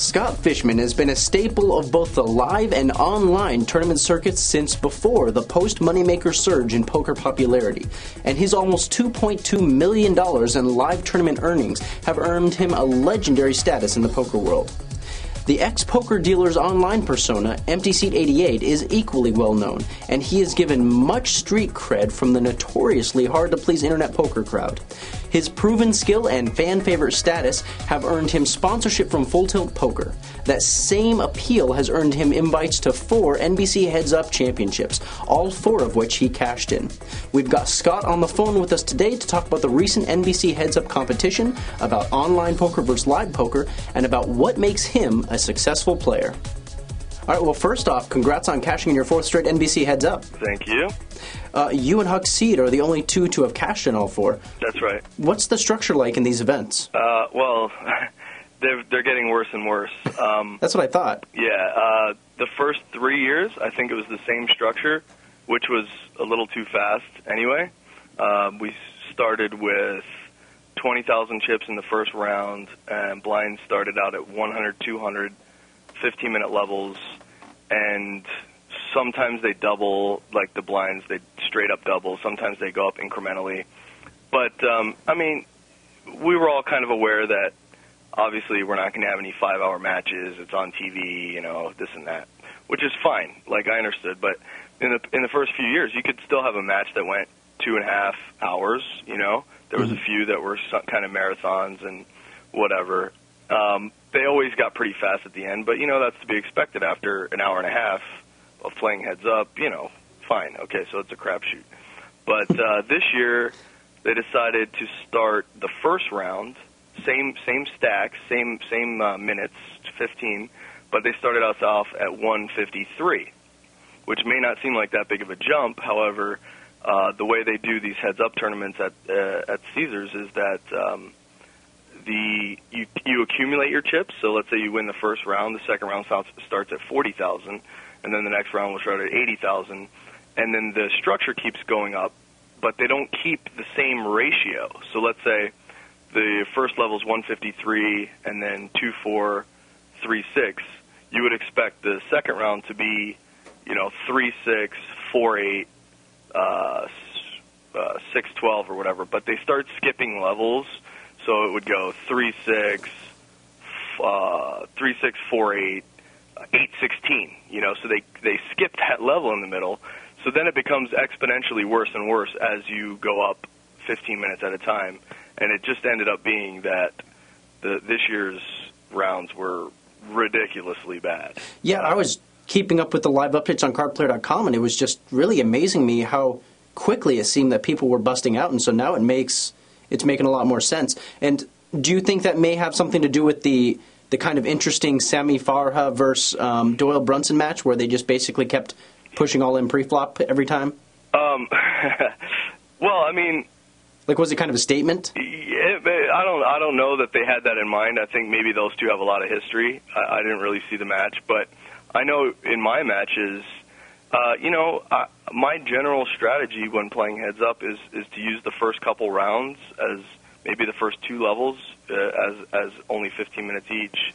Scott Fischman has been a staple of both the live and online tournament circuits since before the post-Moneymaker surge in poker popularity, and his almost $2.2 million in live tournament earnings have earned him a legendary status in the poker world. The ex-poker dealer's online persona, Empty Seat 88, is equally well known, and he is given much street cred from the notoriously hard-to-please internet poker crowd. His proven skill and fan-favorite status have earned him sponsorship from Full Tilt Poker. That same appeal has earned him invites to 4 NBC Heads Up championships, all 4 of which he cashed in. We've got Scott on the phone with us today to talk about the recent NBC Heads Up competition, about online poker versus live poker, and about what makes him a successful player. All right, well, first off, congrats on cashing in your 4th straight NBC Heads Up. Thank you. You and Huck Seed are the only two to have cashed in all 4. That's right. What's the structure like in these events? Well, they're getting worse and worse. That's what I thought. Yeah, the first 3 years, I think it was the same structure, which was a little too fast anyway. We started with 20,000 chips in the first round, and blinds started out at 100, 200, 15-minute levels, and sometimes they double, like the blinds, they straight up double. Sometimes they go up incrementally. But, I mean, we were all kind of aware that obviously we're not going to have any 5-hour matches. It's on TV, you know, this and that, which is fine. Like, I understood. But in the first few years, you could still have a match that went 2.5 hours, you know. There was a few that were kind of marathons and whatever. They always got pretty fast at the end, but, you know, that's to be expected after an hour and a half of playing heads up, you know, fine. Okay, so it's a crapshoot. But this year, they decided to start the first round, same stacks, same minutes, 15, but they started us off at 153, which may not seem like that big of a jump. However, the way they do these heads-up tournaments at Caesars is that you accumulate your chips. So let's say you win the first round, the second round starts at 40,000, and then the next round will start at 80,000, and then the structure keeps going up, but they don't keep the same ratio. So let's say the first level is 153, and then 2-4, 3-6. You would expect the second round to be, you know, 3-6, 4-8, 6-12 or whatever, but they start skipping levels, so it would go 3-6, 3-6, 4-8, 8-16, you know, so they skip that level in the middle, so then it becomes exponentially worse and worse as you go up 15 minutes at a time, and it just ended up being that this year's rounds were ridiculously bad. Yeah, I was keeping up with the live updates on cardplayer.com, and it was just really amazing me how quickly it seemed that people were busting out, and so now it's making a lot more sense. And do you think that may have something to do with the kind of interesting Sami Farha versus Doyle Brunson match, where they just basically kept pushing all in pre-flop every time? Well, I mean, like, was it kind of a statement? I don't know that they had that in mind. I think maybe those two have a lot of history. I didn't really see the match, but I know in my matches, you know, my general strategy when playing heads up is to use the first couple rounds as maybe the first 2 levels as only 15 minutes each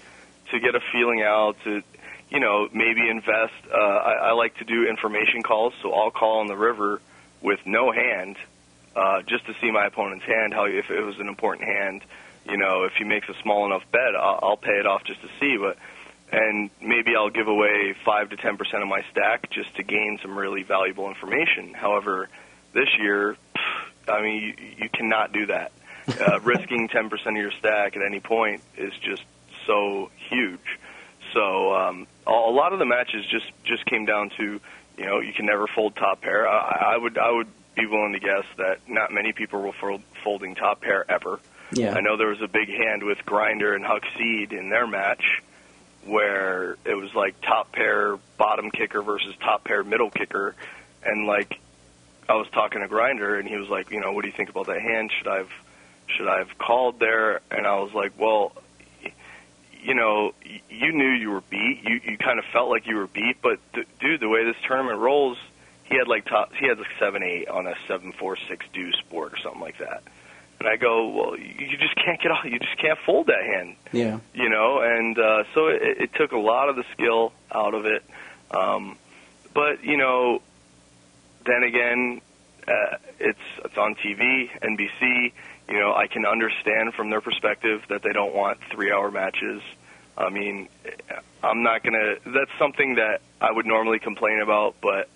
to get a feeling out, to, you know, maybe invest. I like to do information calls, so I'll call on the river with no hand just to see my opponent's hand, if it was an important hand. You know, if he makes a small enough bet, I'll pay it off just to see, and maybe I'll give away 5 to 10% of my stack just to gain some really valuable information. However, this year, I mean, you cannot do that. Risking 10% of your stack at any point is just so huge. So a lot of the matches just came down to, you know, you can never fold top pair. I would be willing to guess that not many people were folding top pair ever. Yeah. I know there was a big hand with Grinder and Huck Seed in their match, where it was like top pair bottom kicker versus top pair middle kicker, and like I was talking to Grinder, and he was like, you know, what do you think about that hand? Should I have called there? And I was like, well, you know, you knew you were beat. You kind of felt like you were beat, but dude, the way this tournament rolls, he had like 7-8 on a 7-4-6 deuce board or something like that. And I go, well, you just can't get off. You just can't fold that hand. Yeah. And so it took a lot of the skill out of it. But then again, it's on TV, NBC. I can understand from their perspective that they don't want 3-hour matches. I mean, I'm not gonna. That's something that I would normally complain about, but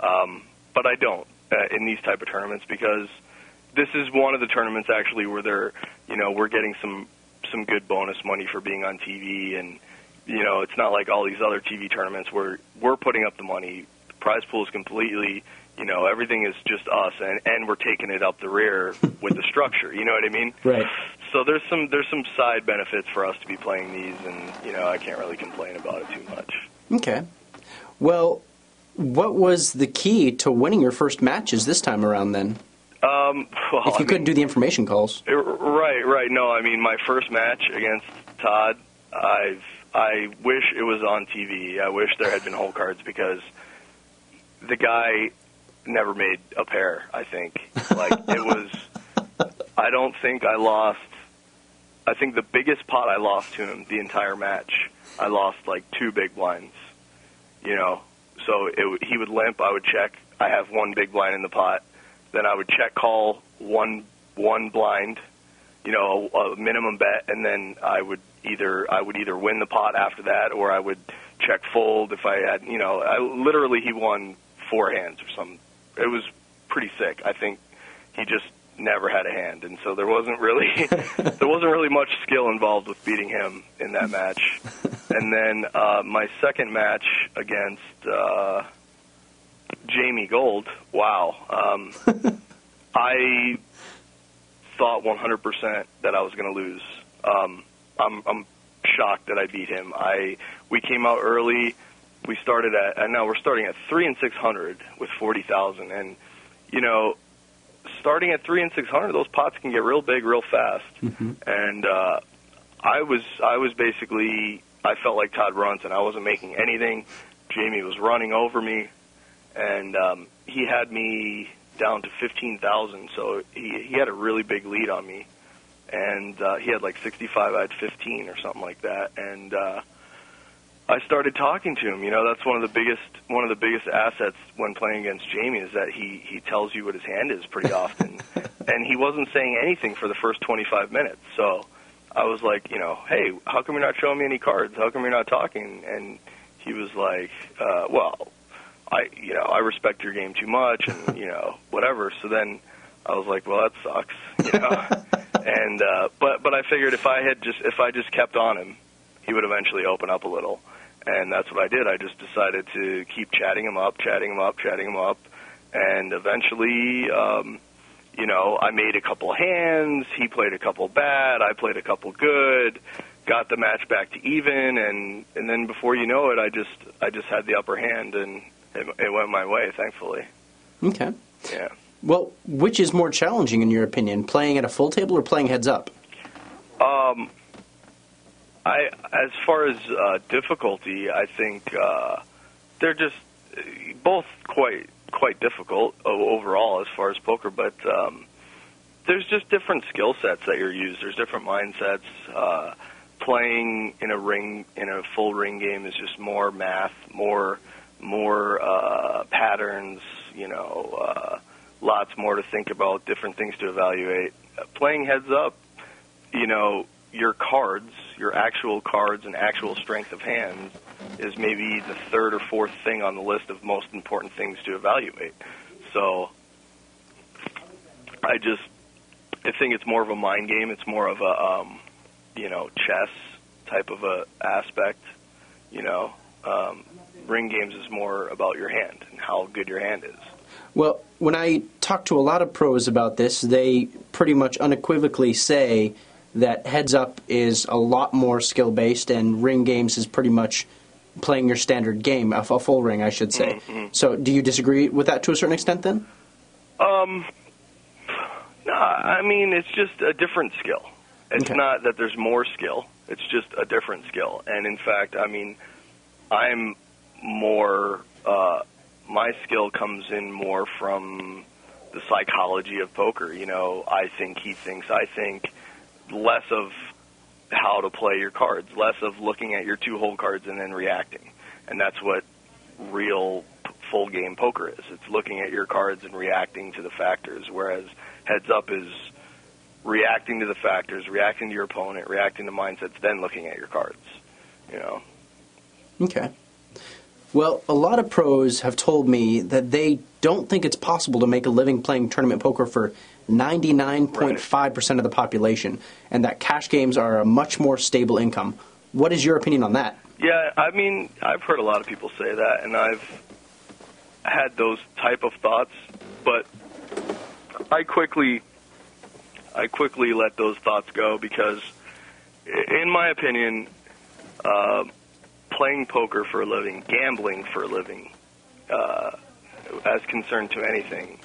I don't in these type of tournaments, because this is one of the tournaments actually where we're getting some good bonus money for being on TV, and it's not like all these other TV tournaments where we're putting up the money. The prize pool is completely, everything is just us, and we're taking it up the rear with the structure. You know what I mean? Right. So there's some side benefits for us to be playing these, and I can't really complain about it too much. Okay. Well, what was the key to winning your first matches this time around then? If you couldn't do the information calls. Right. No, I mean, my first match against Todd, I wish it was on TV. I wish there had been hole cards, because the guy never made a pair, I think. I don't think I lost. I think the biggest pot I lost to him the entire match, I lost like 2 big blinds. So he would limp, I would check. I have 1 big blind in the pot. Then I would check call one blind, a minimum bet, and then I would either win the pot after that, or I would check fold if I had, he won 4 hands or something. It was pretty sick. I think he just never had a hand, and so there wasn't really much skill involved with beating him in that match. And then my second match against Jamie Gold, wow. I thought 100% that I was going to lose. I'm shocked that I beat him. We came out early. We started and now we're starting at 3 and 600 with 40,000, and starting at 3 and 600, those pots can get real big real fast. Mm-hmm. And I was basically, I felt like Todd Brunson. I wasn't making anything. Jamie was running over me, and he had me down to 15,000. So he had a really big lead on me, and he had like 65. I had 15 or something like that, and I started talking to him. That's one of the biggest assets when playing against Jamie, is that he tells you what his hand is pretty often. And he wasn't saying anything for the first 25 minutes. So I was like, hey, how come you're not showing me any cards? How come you're not talking? And he was like, well, I respect your game too much, and whatever. So then I was like, well, that sucks, And but I figured if I just kept on him, he would eventually open up a little. And that's what I did. I just decided to keep chatting him up, and eventually, I made a couple hands. He played a couple bad. I played a couple good. Got the match back to even, and then before you know it, I just had the upper hand, and it went my way, thankfully. Okay. Yeah. Well, which is more challenging in your opinion, playing at a full table or playing heads up? As far as difficulty, I think they're just both quite difficult overall as far as poker, but there's just different skill sets that you're used. There's different mindsets. Playing in a full ring game is just more math, more patterns. Lots more to think about, different things to evaluate. Playing heads up, your cards, your actual cards and actual strength of hands is maybe the 3rd or 4th thing on the list of most important things to evaluate. So I think it's more of a mind game. It's more of a, chess type of a aspect. Ring games is more about your hand and how good your hand is. Well, when I talk to a lot of pros about this, they pretty much unequivocally say that heads up is a lot more skill-based, and ring games is pretty much playing your standard game, a full ring, I should say. Mm-hmm. So do you disagree with that to a certain extent, then? No, I mean, it's just a different skill. It's not that there's more skill. It's just a different skill. And, in fact, I mean, I'm more my skill comes in more from the psychology of poker. I think, he thinks, I think, less of how to play your cards, less of looking at your 2-hole cards and then reacting. And that's what real full game poker is. It's looking at your cards and reacting to the factors, whereas heads up is reacting to the factors, reacting to your opponent, reacting to mindsets, then looking at your cards. Okay. Well, a lot of pros have told me that they don't think it's possible to make a living playing tournament poker for 99.5% of the population, and that cash games are a much more stable income. What is your opinion on that? Yeah, I mean, I've heard a lot of people say that, and I've had those type of thoughts, but I quickly let those thoughts go because, in my opinion, playing poker for a living, gambling for a living, as concerned to anything,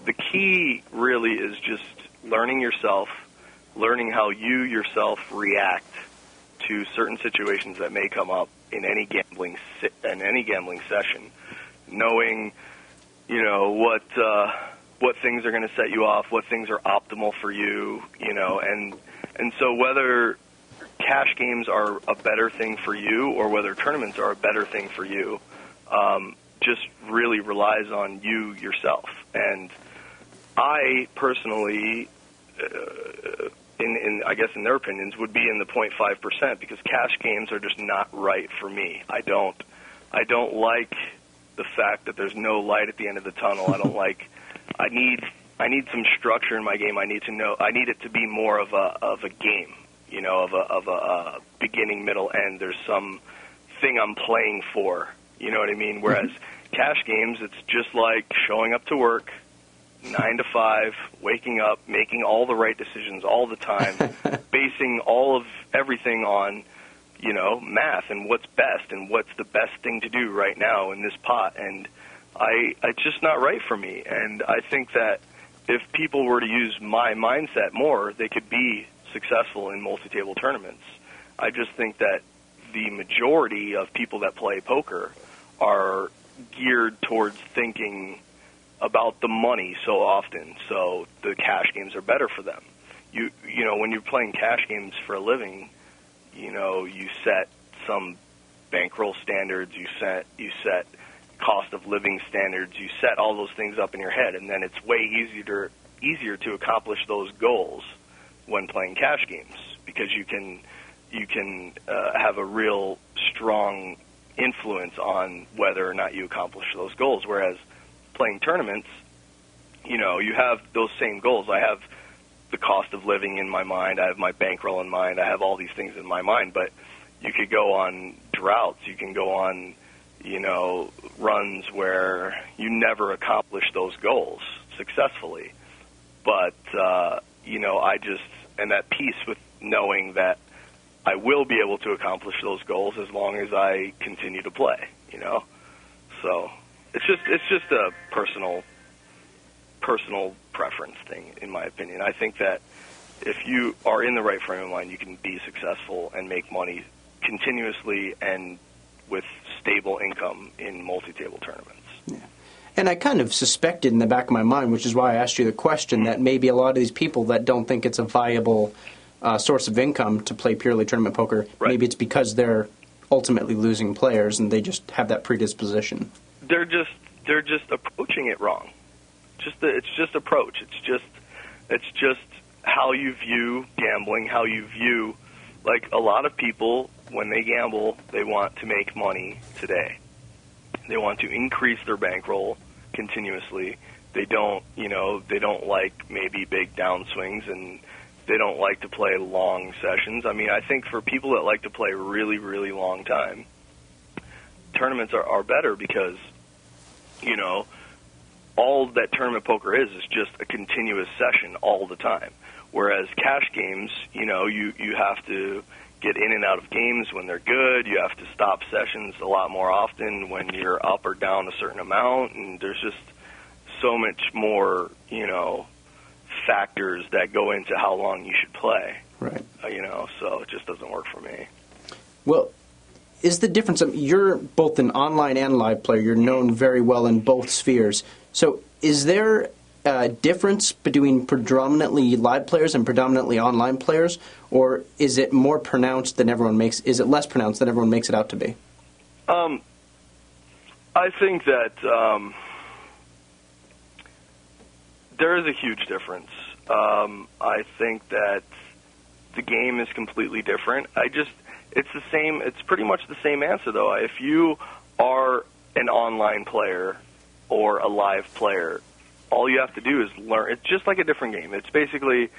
the key really is just learning yourself, learning how you yourself react to certain situations that may come up in any gambling session, knowing, what things are going to set you off, what things are optimal for you, and so whether cash games are a better thing for you or whether tournaments are a better thing for you, just really relies on you yourself. And I personally, I guess in their opinions, would be in the 0.5% because cash games are just not right for me. I don't like the fact that there's no light at the end of the tunnel. I need some structure in my game. I need it to be more of a game, of a beginning, middle, end. There's some thing I'm playing for, you know what I mean? Whereas cash games, it's just like showing up to work, 9 to 5, waking up, making all the right decisions all the time, basing all of everything on, math and what's best and what's the best thing to do right now in this pot. And it's just not right for me. And I think that if people were to use my mindset more, they could be successful in multi-table tournaments. I just think that the majority of people that play poker are geared towards thinking about the money so often, so the cash games are better for them. When you're playing cash games for a living, you set some bankroll standards, you set cost of living standards, you set all those things up in your head, and then it's way easier to accomplish those goals when playing cash games because you can have a real strong influence on whether or not you accomplish those goals. Whereas playing tournaments, you have those same goals. I have the cost of living in my mind. I have my bankroll in mind. I have all these things in my mind. But you could go on droughts. You can go on, runs where you never accomplish those goals successfully. But, and that peace with knowing that I will be able to accomplish those goals as long as I continue to play, So it's just a personal preference thing, in my opinion. I think that if you are in the right frame of mind, you can be successful and make money continuously and with stable income in multi-table tournaments. Yeah. And I kind of suspected in the back of my mind, which is why I asked you the question, that maybe a lot of these people that don't think it's a viable source of income to play purely tournament poker, maybe it's because they're ultimately losing players and they just have that predisposition. They're just approaching it wrong. It's just approach. It's just how you view gambling, how you view, like a lot of people when they gamble, they want to make money today. They want to increase their bankroll continuously. They don't like maybe big downswings, and they don't like to play long sessions. I mean, I think for people that like to play really, really long time, tournaments are better because, all that tournament poker is just a continuous session all the time. Whereas cash games, you have to get in and out of games when they're good. You have to stop sessions a lot more often when you're up or down a certain amount, and there's just so much more, factors that go into how long you should play. Right. So it just doesn't work for me. Well, is the difference, you're both an online and live player, you're known very well in both spheres, so is there a difference between predominantly live players and predominantly online players, or is it more pronounced than everyone makes? Is it less pronounced than everyone makes it out to be? I think that there is a huge difference. I think that the game is completely different. It's the same. It's pretty much the same answer, though. If you are an online player or a live player, all you have to do is learn. It's just like a different game. It's basically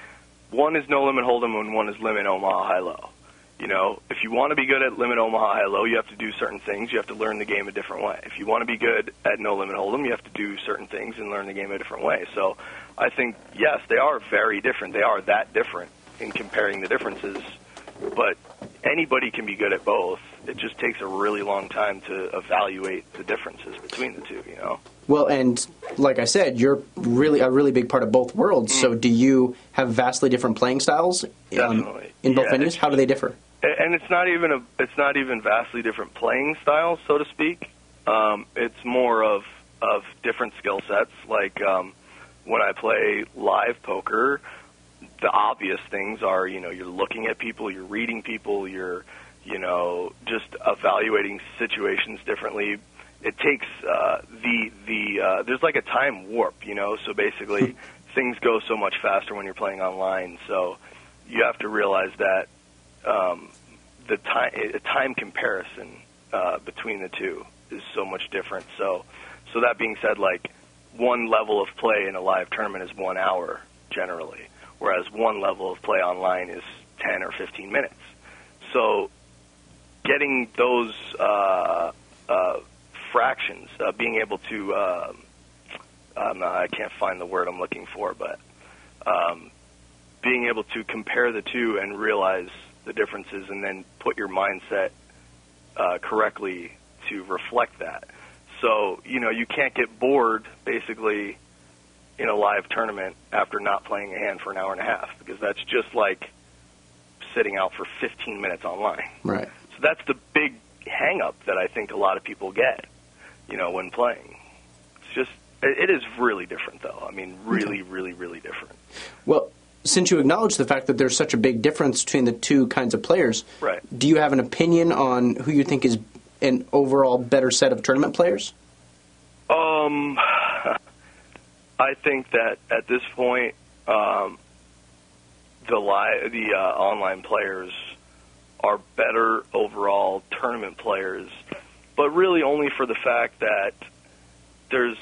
one is no limit hold'em and one is limit Omaha high-low. You know, if you want to be good at limit Omaha high-low, you have to do certain things. You have to learn the game a different way. If you want to be good at no limit hold'em, you have to do certain things and learn the game a different way. So I think, yes, they are very different. They are that different in comparing the differences. But anybody can be good at both. It just takes a really long time to evaluate the differences between the two, you know? Well, and like I said, you're really a really big part of both worlds. So do you have vastly different playing styles Definitely. In both venues? How do they differ? And it's not even vastly different playing styles, so to speak. It's more of different skill sets. Like when I play live poker, the obvious things are, you know, you're looking at people, you're reading people, you're, you know, just evaluating situations differently. It takes there's like a time warp, you know. So basically, things go so much faster when you're playing online. So you have to realize that the time comparison between the two is so much different. So that being said, like one level of play in a live tournament is 1 hour generally, whereas one level of play online is 10 or 15 minutes. So getting those fractions, being able to, I can't find the word I'm looking for, but being able to compare the two and realize the differences and then put your mindset correctly to reflect that. So, you know, you can't get bored, basically, in a live tournament after not playing a hand for an hour and a half, because that's just like sitting out for 15 minutes online. Right. So that's the big hang-up that I think a lot of people get, you know, when playing. It's just, it is really different, though. I mean, really, really, really different. Well, since you acknowledge the fact that there's such a big difference between the two kinds of players, right, do you have an opinion on who you think is an overall better set of tournament players? I think that at this point, the online players are better overall tournament players, but really only for the fact that there's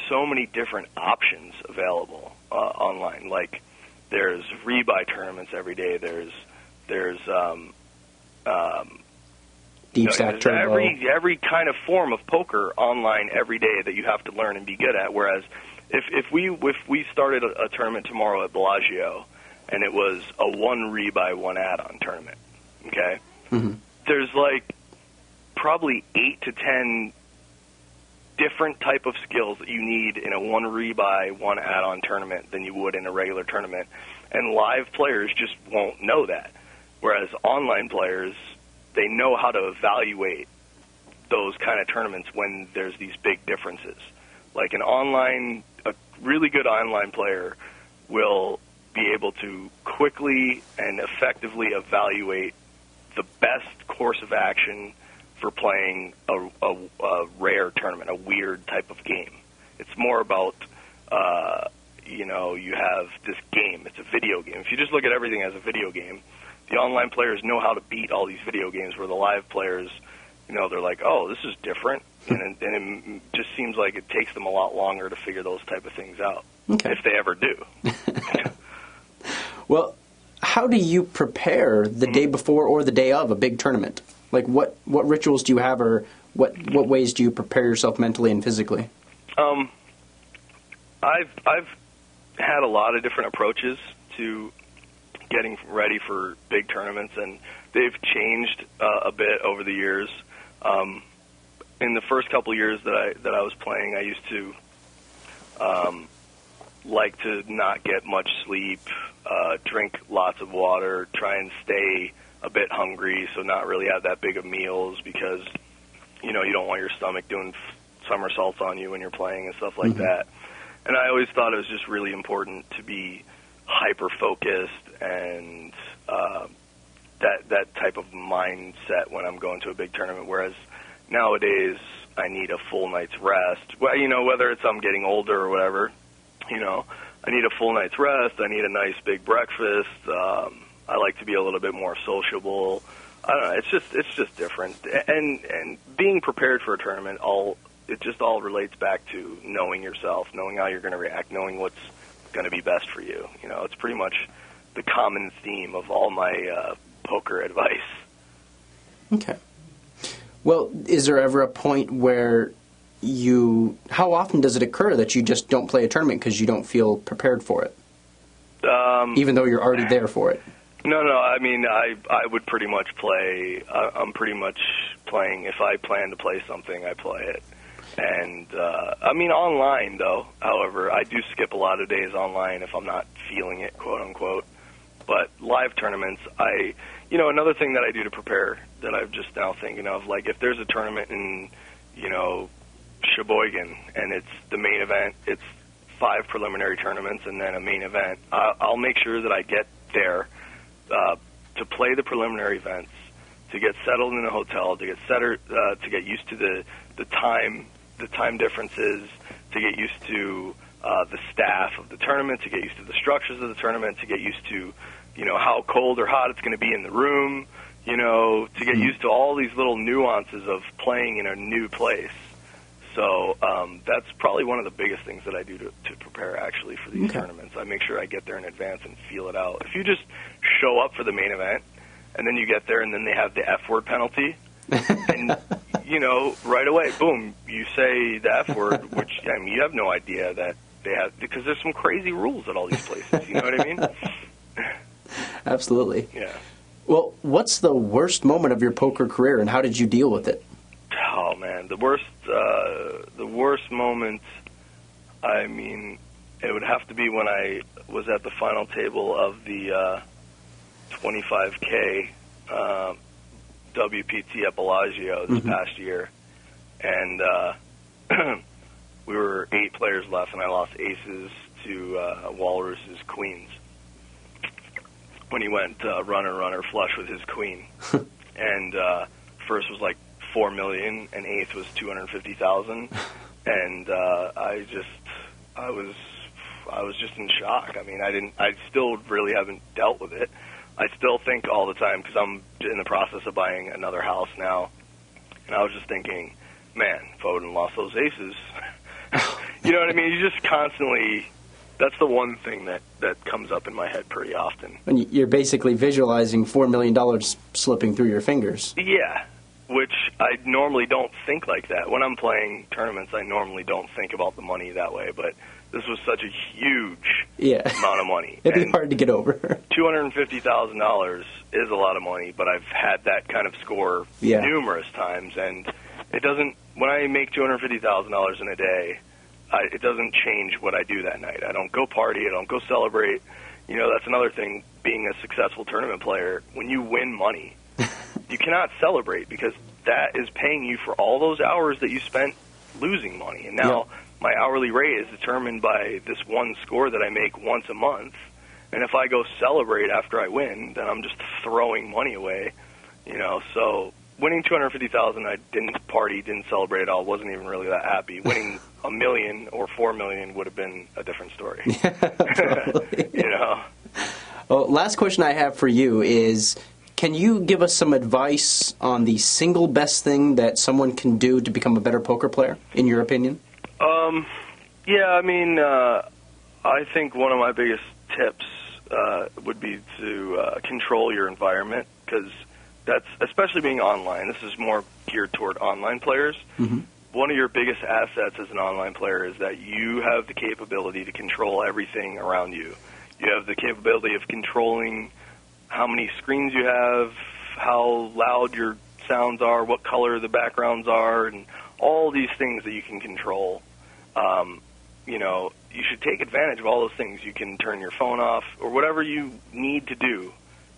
so many different options available online. Like there's rebuy tournaments every day. There's Deep stack turbo. Every kind of form of poker online every day that you have to learn and be good at. Whereas if we started a tournament tomorrow at Bellagio and it was a 1 rebuy 1 add-on tournament, okay, there's like probably 8 to 10 different type of skills that you need in a 1 rebuy 1 add-on tournament than you would in a regular tournament, and live players just won't know that. Whereas online players, they know how to evaluate those kind of tournaments when there's these big differences. Like a really good online player will be able to quickly and effectively evaluate the best course of action for playing a rare tournament, a weird type of game. It's more about, you have this game. It's a video game. If you just look at everything as a video game, the online players know how to beat all these video games, where the live players, they're like, oh, this is different. And it just seems like it takes them a lot longer to figure those type of things out, if they ever do. Well, how do you prepare the day before or the day of a big tournament? Like, what rituals do you have, or what ways do you prepare yourself mentally and physically? I've had a lot of different approaches to getting ready for big tournaments, and they've changed a bit over the years. In the first couple of years that I was playing, I used to like to not get much sleep, drink lots of water, try and stay a bit hungry, so not really have that big of meals, because you don't want your stomach doing somersaults on you when you're playing and stuff like that. And I always thought it was just really important to be hyper-focused and that type of mindset when I'm going to a big tournament, whereas nowadays I need a full night's rest. Well, whether it's I'm getting older or whatever, I need a full night's rest. I need a nice big breakfast. I like to be a little bit more sociable. I don't know. It's just different. And being prepared for a tournament, it just all relates back to knowing yourself, knowing how you're going to react, knowing what's going to be best for you. It's pretty much the common theme of all my poker advice. Okay. Well, is there ever a point where how often does it occur that you just don't play a tournament because you don't feel prepared for it? Even though you're already there for it? No. I mean, I would pretty much play. I'm pretty much playing. If I plan to play something, I play it. And, I mean, online, though, however, I do skip a lot of days online if I'm not feeling it, quote unquote. But live tournaments, another thing that I do to prepare that I'm just now thinking of, like if there's a tournament in, Sheboygan and it's the main event, it's 5 preliminary tournaments and then a main event, I'll make sure that I get there to play the preliminary events, to get settled in a hotel, to get used to the time differences, to get used to the staff of the tournament, to get used to the structures of the tournament, to get used to how cold or hot it's going to be in the room, to get used to all these little nuances of playing in a new place. So that's probably one of the biggest things that I do to prepare actually for these tournaments. I make sure I get there in advance and feel it out. If you just show up for the main event and then you get there and then they have the F word penalty, and right away, boom, you say the F word, which you have no idea that they have, because there's some crazy rules at all these places. You know what I mean? Absolutely. Yeah. Well, what's the worst moment of your poker career, and how did you deal with it? Oh man, the worst moment. I mean, it would have to be when I was at the final table of the 25K WPT at Bellagio this past year, and we were 8 players left, and I lost aces to Walrus's queens when he went runner flush with his queen, and first was like $4 million, and eighth was $250,000, and I was just in shock. I mean, I still really haven't dealt with it. I still think all the time, because I'm in the process of buying another house now, and I was just thinking, man, if I wouldn't lost those aces, you know what I mean? You just constantly, that's the one thing that comes up in my head pretty often. And you're basically visualizing $4 million slipping through your fingers. Yeah, which I normally don't think like that. When I'm playing tournaments, I normally don't think about the money that way, but this was such a huge amount of money. It'd be hard to get over. $250,000 is a lot of money, but I've had that kind of score numerous times, and it doesn't, when I make $250,000 in a day, it doesn't change what I do that night. I don't go party, I don't go celebrate. You know, that's another thing, being a successful tournament player. When you win money, you cannot celebrate, because that is paying you for all those hours that you spent losing money. And now my hourly rate is determined by this one score that I make once a month. And if I go celebrate after I win, then I'm just throwing money away. You know, so winning $250,000, I didn't party, didn't celebrate at all, wasn't even really that happy. Winning $1 million or $4 million would have been a different story. You know. Well, last question I have for you is, can you give us some advice on the single best thing that someone can do to become a better poker player, in your opinion? Yeah, I mean, I think one of my biggest tips would be to control your environment, because that's, especially being online, this is more geared toward online players. One of your biggest assets as an online player is that you have the capability to control everything around you. You have the capability of controlling how many screens you have, how loud your sounds are, what color the backgrounds are, and all these things that you can control. You know, you should take advantage of all those things. You can turn your phone off, or whatever you need to do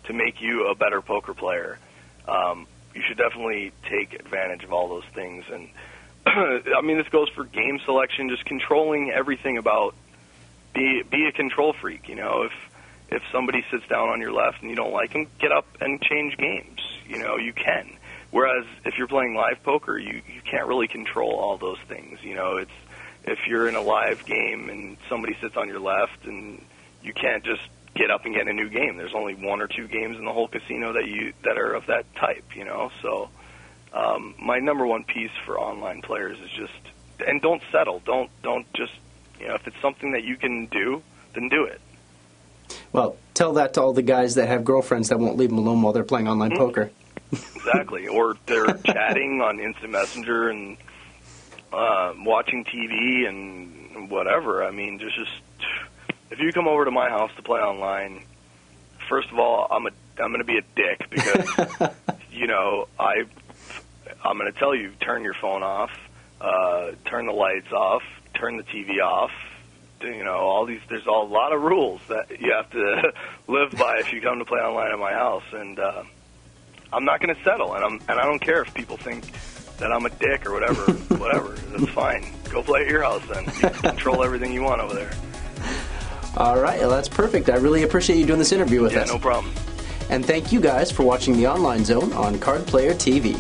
to make you a better poker player. You should definitely take advantage of all those things. And I mean, this goes for game selection, just controlling everything about be a control freak. You know, if somebody sits down on your left and you don't like them, get up and change games. You know, you can. Whereas if you're playing live poker, you can't really control all those things. You know, it's if you're in a live game and somebody sits on your left, and you can't just get up and get in a new game. There's only one or two games in the whole casino that are of that type. You know, so my number one piece for online players is just, and don't settle. Don't just, you know, if it's something that you can do, then do it. Well, tell that to all the guys that have girlfriends that won't leave them alone while they're playing online poker. Exactly. Or they're chatting on Instant Messenger and watching TV and whatever. I mean, just if you come over to my house to play online, first of all, I'm going to be a dick because you know, I'm going to tell you, turn your phone off, turn the lights off, turn the TV off. You know, all these. There's a lot of rules that you have to live by if you come to play online at my house, and I'm not going to settle. And I don't care if people think that I'm a dick or whatever. Whatever, that's fine. Go play at your house then. You can control everything you want over there. All right, well, that's perfect. I really appreciate you doing this interview with us. Yeah, no problem. And thank you guys for watching the Online Zone on Card Player TV.